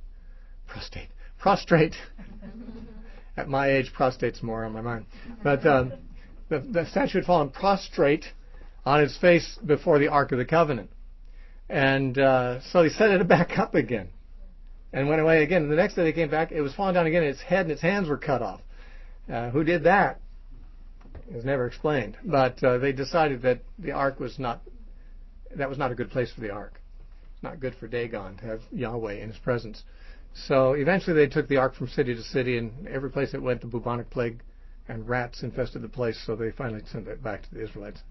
S1: At my age, prostrate's more on my mind. But the statue had fallen prostrate on its face before the Ark of the Covenant. And so they set it back up again and went away again. And the next day they came back, it was falling down again, and its head and its hands were cut off. Who did that? It was never explained. But they decided that the Ark was not a good place for the Ark. It's not good for Dagon to have Yahweh in his presence. So eventually they took the Ark from city to city, and every place it went, the bubonic plague and rats infested the place, so they finally sent it back to the Israelites.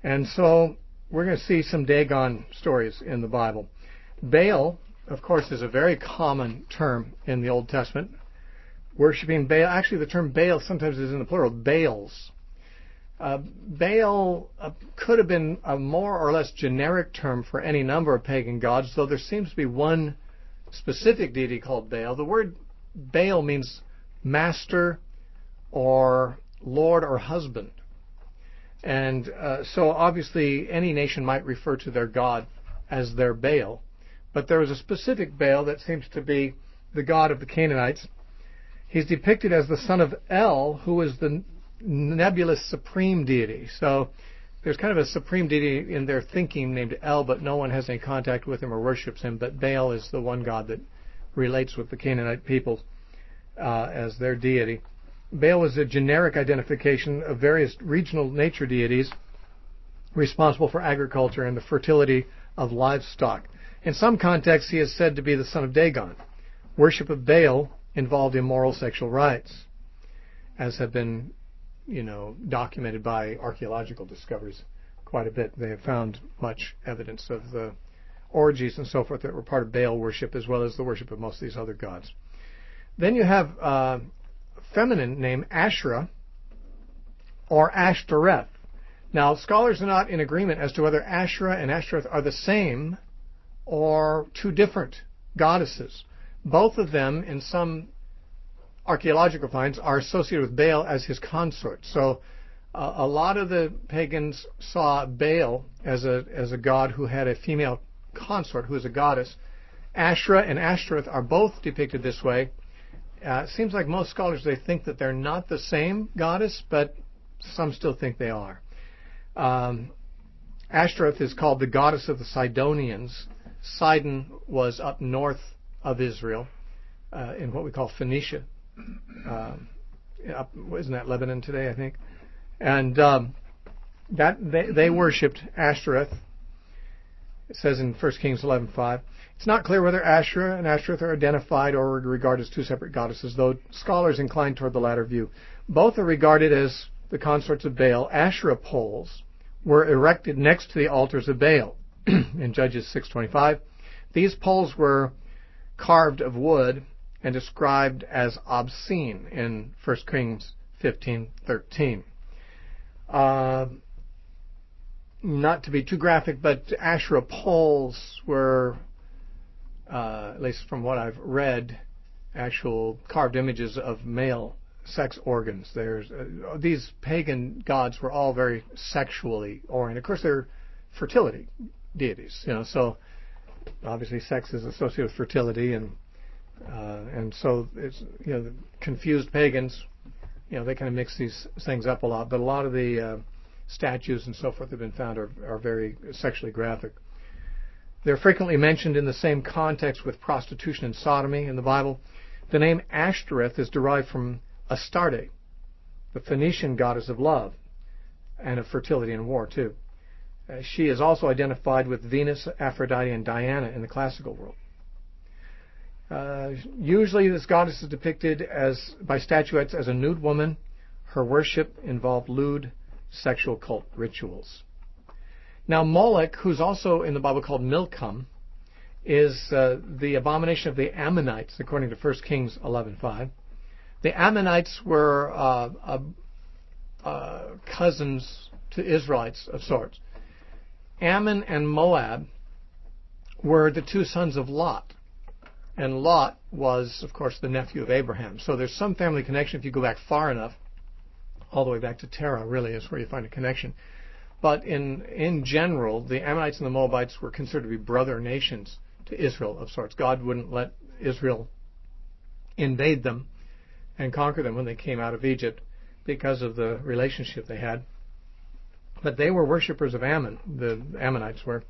S1: And so we're going to see some Dagon stories in the Bible. Baal, of course, is a very common term in the Old Testament. Worshipping Baal, actually the term Baal sometimes is in the plural, Baals. Baal could have been a more or less generic term for any number of pagan gods, though there seems to be one specific deity called Baal. The word Baal means master or lord or husband. And so obviously any nation might refer to their god as their Baal. But there is a specific Baal that seems to be the god of the Canaanites. He's depicted as the son of El, who is the nebulous supreme deity. So there's kind of a supreme deity in their thinking named El, but no one has any contact with him or worships him. But Baal is the one god that relates with the Canaanite people as their deity. Baal was a generic identification of various regional nature deities responsible for agriculture and the fertility of livestock. In some contexts, he is said to be the son of Dagon. Worship of Baal involved immoral sexual rites, as have been, documented by archaeological discoveries quite a bit. They have found much evidence of the orgies and so forth that were part of Baal worship, as well as the worship of most of these other gods. Then you have a feminine name, Asherah, or Ashtoreth. Now, scholars are not in agreement as to whether Asherah and Ashtoreth are the same or two different goddesses. Both of them, in some archaeological finds, are associated with Baal as his consort. So a lot of the pagans saw Baal as a god who had a female consort who is a goddess. Asherah and Ashtoreth are both depicted this way. It seems like most scholars, they think that they're not the same goddess, but some still think they are. Ashtoreth is called the goddess of the Sidonians. Sidon was up north of Israel, in what we call Phoenicia. Isn't that Lebanon today, I think? And that they worshipped Ashtoreth. It says in 1 Kings 11:5. It's not clear whether Asherah and Ashtoreth are identified or regarded as two separate goddesses, though scholars incline toward the latter view. Both are regarded as the consorts of Baal. Asherah poles were erected next to the altars of Baal in Judges 6:25. These poles were carved of wood and described as obscene in 1 Kings 15:13. Not to be too graphic, but Asherah poles were, at least from what I've read, actual carved images of male sex organs. These pagan gods were all very sexually oriented. Of course, they're fertility deities, so obviously sex is associated with fertility, and so it's the confused pagans, they kind of mix these things up a lot. But a lot of the statues and so forth that have been found are very sexually graphic. They're frequently mentioned in the same context with prostitution and sodomy in the Bible. The name Ashtoreth is derived from Astarte, the Phoenician goddess of love and of fertility and war too. She is also identified with Venus, Aphrodite, and Diana in the classical world. Usually this goddess is depicted by statuettes as a nude woman. Her worship involved lewd sexual cult rituals. Now Moloch, who's also in the Bible called Milcom, is the abomination of the Ammonites, according to 1 Kings 11:5. The Ammonites were cousins to Israelites of sorts. Ammon and Moab were the two sons of Lot. And Lot was, of course, the nephew of Abraham. So there's some family connection if you go back far enough. All the way back to Terah, really, is where you find a connection. But in general, the Ammonites and the Moabites were considered to be brother nations to Israel of sorts. God wouldn't let Israel invade them and conquer them when they came out of Egypt because of the relationship they had. But they were worshippers of Ammon, the Ammonites were.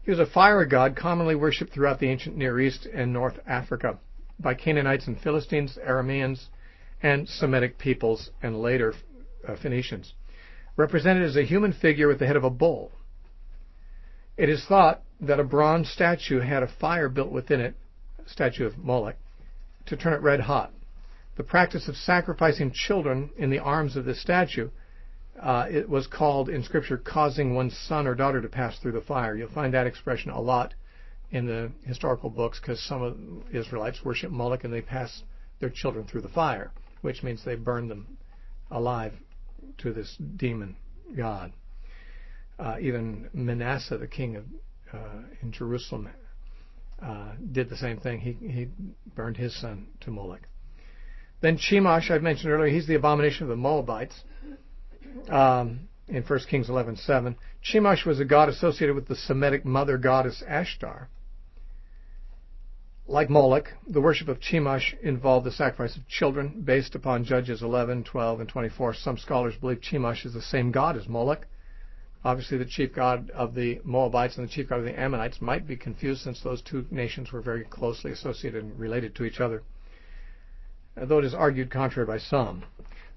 S1: He was a fire god commonly worshipped throughout the ancient Near East and North Africa by Canaanites and Philistines, Arameans, and Semitic peoples, and later Phoenicians. Represented as a human figure with the head of a bull. It is thought that a bronze statue had a fire built within it, a statue of Moloch, to turn it red hot. The practice of sacrificing children in the arms of this statue, it was called in Scripture causing one's son or daughter to pass through the fire. You'll find that expression a lot in the historical books because some of the Israelites worship Moloch and they pass their children through the fire, which means they burn them alive to this demon god. Even Manasseh, the king in Jerusalem, did the same thing. He burned his son to Moloch. Then Chimash, I've mentioned earlier, he's the abomination of the Moabites in 1 Kings 11:7. Chimash was a god associated with the Semitic mother goddess Ashtar. Like Moloch, the worship of Chimash involved the sacrifice of children based upon Judges 11, 12, and 24. Some scholars believe Chimash is the same god as Moloch. Obviously, the chief god of the Moabites and the chief god of the Ammonites might be confused since those two nations were very closely associated and related to each other, though it is argued contrary by some.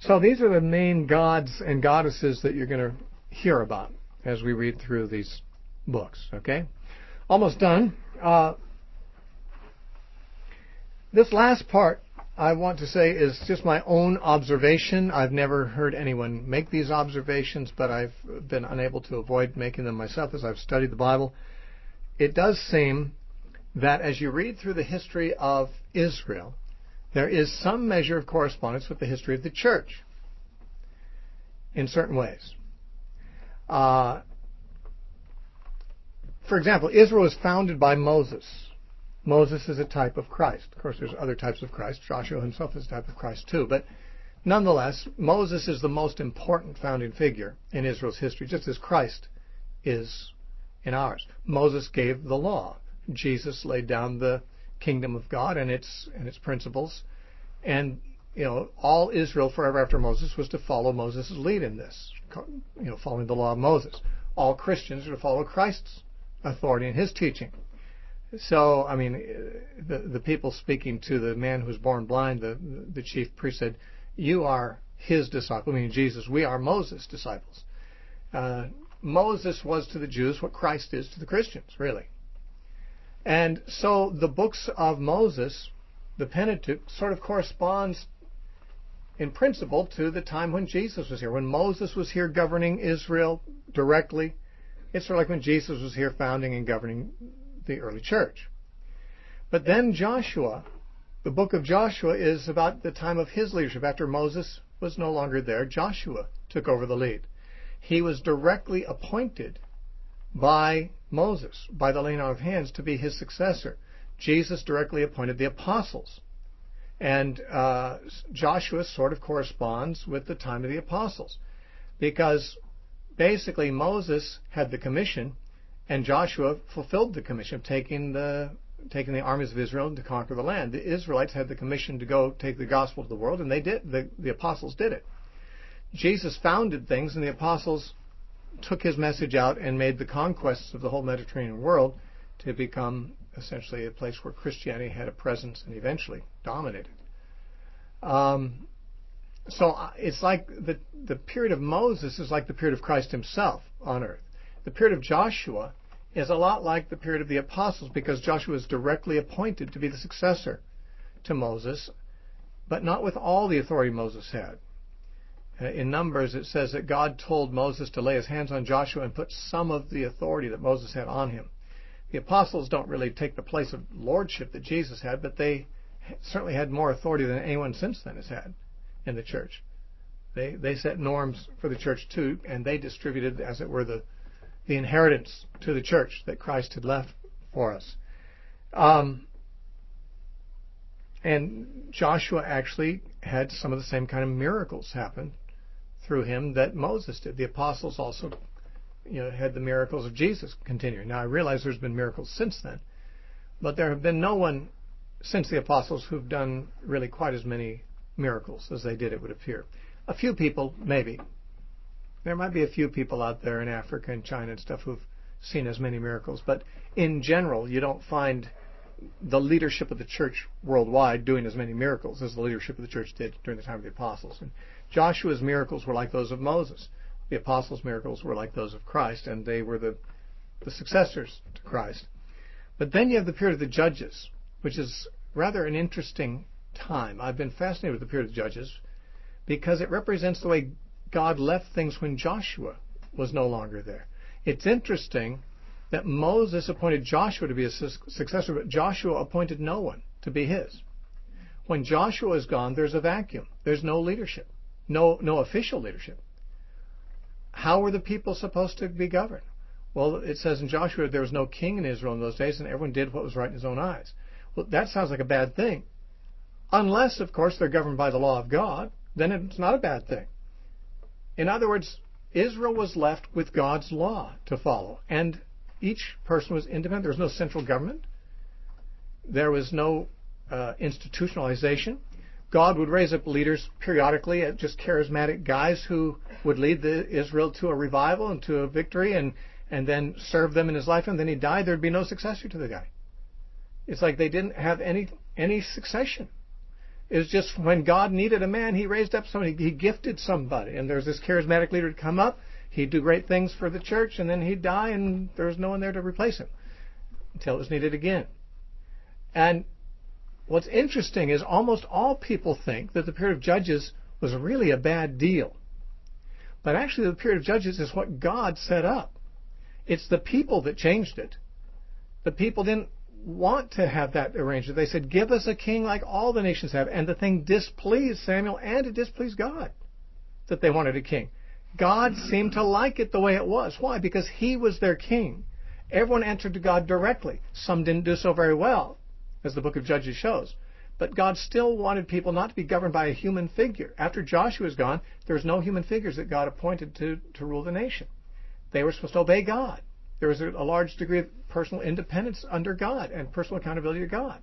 S1: So these are the main gods and goddesses that you're going to hear about as we read through these books. Okay? Almost done. This last part, I want to say, is just my own observation. I've never heard anyone make these observations, but I've been unable to avoid making them myself as I've studied the Bible. It does seem that as you read through the history of Israel, there is some measure of correspondence with the history of the church in certain ways. For example, Israel was founded by Moses. Moses is a type of Christ. Of course, there's other types of Christ. Joshua himself is a type of Christ too. But nonetheless, Moses is the most important founding figure in Israel's history, just as Christ is in ours. Moses gave the law. Jesus laid down the kingdom of God and its principles. And, all Israel forever after Moses was to follow Moses' lead in this, following the law of Moses. all Christians are to follow Christ's authority and his teaching. So, I mean, the people speaking to the man who was born blind, the chief priest said, "You are his disciple," meaning Jesus. "We are Moses' disciples." Moses was to the Jews what Christ is to the Christians, really. And so the books of Moses, the Pentateuch, sort of corresponds in principle to the time when Jesus was here. When Moses was here governing Israel directly, it's sort of like when Jesus was here founding and governing the early church. But then Joshua, the book of Joshua, is about the time of his leadership. After Moses was no longer there, Joshua took over the lead. He was directly appointed by Moses, by the laying on of hands, to be his successor. Jesus directly appointed the apostles. And Joshua sort of corresponds with the time of the apostles, because basically Moses had the commission, and Joshua fulfilled the commission of taking the armies of Israel to conquer the land. The Israelites had the commission to go take the gospel to the world, and they did. The apostles did it. Jesus founded things, and the apostles took his message out and made the conquests of the whole Mediterranean world to become essentially a place where Christianity had a presence and eventually dominated. So it's like the period of Moses is like the period of Christ himself on earth. The period of Joshua is a lot like the period of the apostles, because Joshua was directly appointed to be the successor to Moses, but not with all the authority Moses had. In Numbers, it says that God told Moses to lay his hands on Joshua and put some of the authority that Moses had on him. The apostles don't really take the place of lordship that Jesus had, but they certainly had more authority than anyone since then has had in the church. They set norms for the church too, and they distributed, as it were, the inheritance to the church that Christ had left for us. And Joshua actually had some of the same kind of miracles happen through him that Moses did. The apostles also, had the miracles of Jesus continuing. Now, I realize there's been miracles since then, but there have been no one since the apostles who've done really quite as many miracles as they did, it would appear. A few people, maybe. There might be a few people out there in Africa and China and stuff who've seen as many miracles, but in general, you don't find the leadership of the church worldwide doing as many miracles as the leadership of the church did during the time of the apostles. And Joshua's miracles were like those of Moses. The apostles' miracles were like those of Christ, and they were the successors to Christ. But then you have the period of the Judges, which is rather an interesting time. I've been fascinated with the period of the Judges because it represents the way God left things when Joshua was no longer there. It's interesting that Moses appointed Joshua to be a successor, but Joshua appointed no one to be his. When Joshua is gone, there's a vacuum. There's no leadership, no official leadership. How were the people supposed to be governed? Well, it says in Joshua there was no king in Israel in those days, and everyone did what was right in his own eyes. Well, that sounds like a bad thing. Unless, of course, they're governed by the law of God, then it's not a bad thing. In other words, Israel was left with God's law to follow, and each person was independent. There was no central government. There was no institutionalization. God would raise up leaders periodically, just charismatic guys who would lead Israel to a revival and to a victory, and then serve them in his life. And then he died. There'd be no successor to the guy. It's like they didn't have any succession. It was just when God needed a man, he raised up somebody. He gifted somebody, and there's this charismatic leader to come up. He'd do great things for the church, and then he'd die, and there was no one there to replace him until it was needed again. And what's interesting is almost all people think that the period of Judges was really a bad deal. But actually, the period of Judges is what God set up. It's the people that changed it. The people didn't want to have that arrangement. They said, give us a king like all the nations have. And the thing displeased Samuel, and it displeased God that they wanted a king. God seemed to like it the way it was. Why? Because he was their king. Everyone answered to God directly. Some didn't do so very well, as the book of Judges shows. But God still wanted people not to be governed by a human figure. After Joshua was gone, there was no human figures that God appointed to rule the nation. They were supposed to obey God. There was a large degree of personal independence under God and personal accountability to God.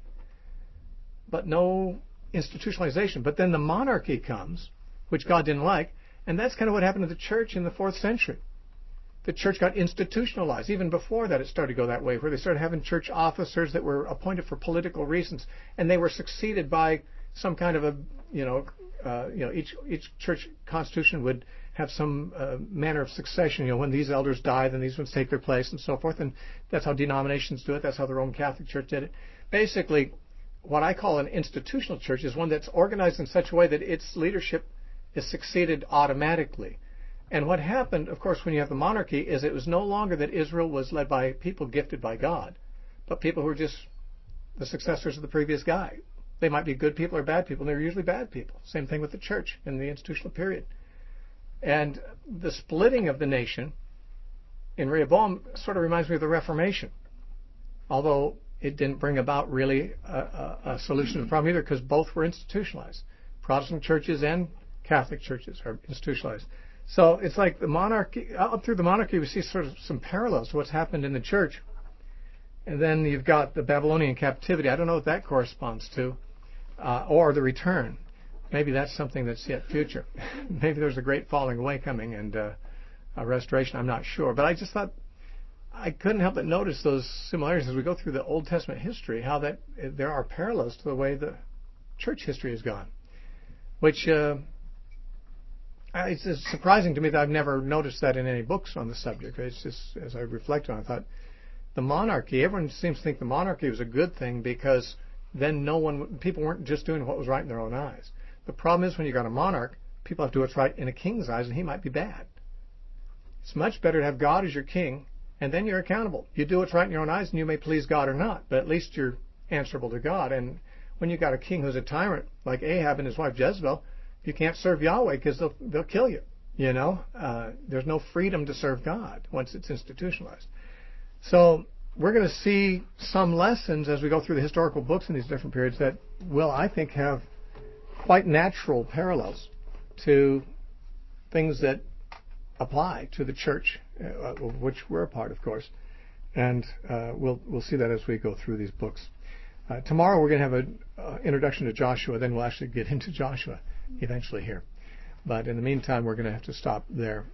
S1: But no institutionalization. But then the monarchy comes, which God didn't like, and that's kind of what happened to the church in the 4th century. the church got institutionalized. Even before that, it started to go that way, where they started having church officers that were appointed for political reasons, and they were succeeded by some kind of a, each church constitution would have some manner of succession. When these elders die, then these ones take their place, and so forth. And that's how denominations do it. That's how the Roman Catholic Church did it. Basically, what I call an institutional church is one that's organized in such a way that its leadership is succeeded automatically. And what happened, of course, when you have the monarchy, is it was no longer that Israel was led by people gifted by God, but people who were just the successors of the previous guy. They might be good people or bad people, and they're usually bad people. Same thing with the church in the institutional period. And the splitting of the nation in Rehoboam sort of reminds me of the Reformation, although it didn't bring about really a solution to the problem either, because both were institutionalized. Protestant churches and Catholic churches are institutionalized. So it's like the monarchy, up through the monarchy, we see sort of some parallels to what's happened in the church. And then you've got the Babylonian captivity. I don't know what that corresponds to, or the return. Maybe that's something that's yet future. Maybe there's a great falling away coming and a restoration. I'm not sure. But I just thought I couldn't help but notice those similarities as we go through the Old Testament history, how that there are parallels to the way the church history has gone, which it's surprising to me that I've never noticed that in any books on the subject. It's just, as I reflect on it, I thought the monarchy, everyone seems to think the monarchy was a good thing because then people weren't just doing what was right in their own eyes. The problem is when you got a monarch, people have to do what's right in a king's eyes, and he might be bad. It's much better to have God as your king, and then you're accountable. You do what's right in your own eyes, and you may please God or not, but at least you're answerable to God. And when you got a king who's a tyrant, like Ahab and his wife Jezebel, you can't serve Yahweh because they'll kill you. There's no freedom to serve God once it's institutionalized. So we're going to see some lessons as we go through the historical books in these different periods that will, I think, have quite natural parallels to things that apply to the church, of which we're a part, of course. And we'll see that as we go through these books. Tomorrow we're going to have an introduction to Joshua. Then we'll actually get into Joshua eventually here. But in the meantime, we're going to have to stop there